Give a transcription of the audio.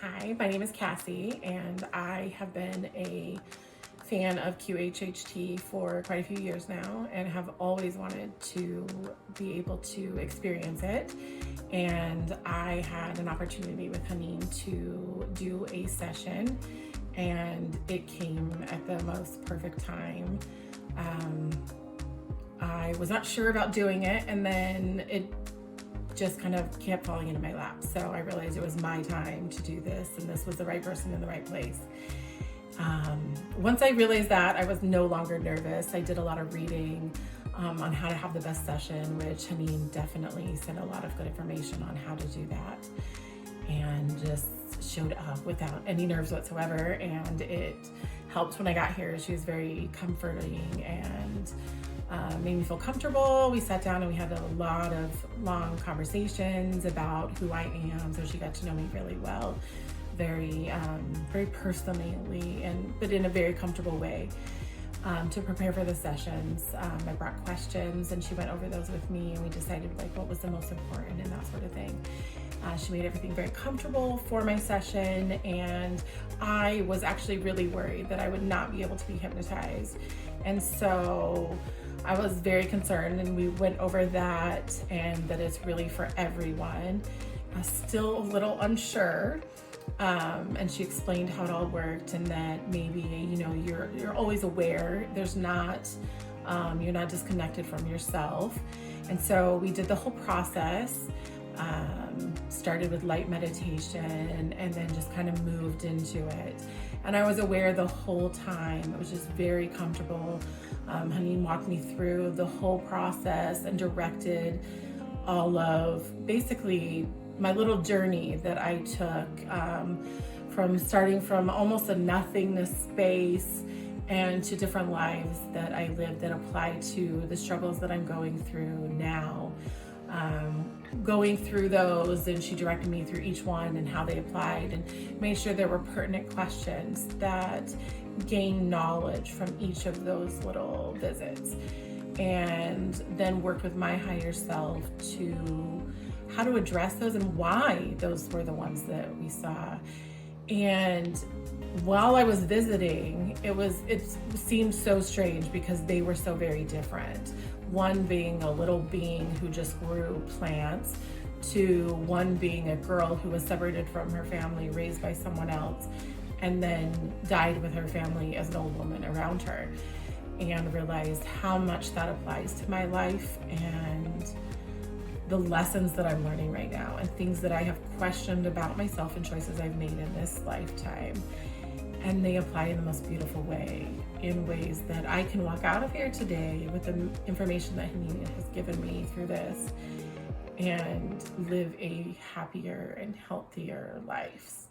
Hi, my name is Cassee, and I have been a fan of QHHT for quite a few years now and have always wanted to be able to experience it. And I had an opportunity with Haneen to do a session, and it came at the most perfect time. I was not sure about doing it, and then it just kind of kept falling into my lap. So I realized it was my time to do this, and this was the right person in the right place. Once I realized that, I was no longer nervous. I did a lot of reading on how to have the best session, which Haneen definitely sent a lot of good information on how to do that, and just showed up without any nerves whatsoever. And it helped when I got here. She was very comforting and made me feel comfortable. We sat down and we had a lot of long conversations about who I am, so she got to know me really well, very personally, but in a very comfortable way. To prepare for the sessions, I brought questions and she went over those with me, and we decided what was the most important and that sort of thing. She made everything very comfortable for my session, and I was actually really worried that I would not be able to be hypnotized. And so I was very concerned, and we went over that, and that it's really for everyone. Still a little unsure. And she explained how it all worked, and that maybe, you're always aware. There's not, you're not disconnected from yourself. And so we did the whole process, started with light meditation, and then just kind of moved into it. And I was aware the whole time. It was just very comfortable. Haneen walked me through the whole process and directed all of basically my little journey that I took, from starting from almost a nothingness space and to different lives that I lived that apply to the struggles that I'm going through now. Going through those, and she directed me through each one and how they applied, and made sure there were pertinent questions that gained knowledge from each of those little visits, and then worked with my higher self to how to address those and why those were the ones that we saw. And while I was visiting, it seemed so strange because they were so very different. One being a little being who just grew plants, to one being a girl who was separated from her family, raised by someone else, and then died with her family as an old woman around her. And realized how much that applies to my life and the lessons that I'm learning right now, and things that I have questioned about myself and choices I've made in this lifetime. And they apply in the most beautiful way, in ways that I can walk out of here today with the information that Haneen has given me through this, and live a happier and healthier life.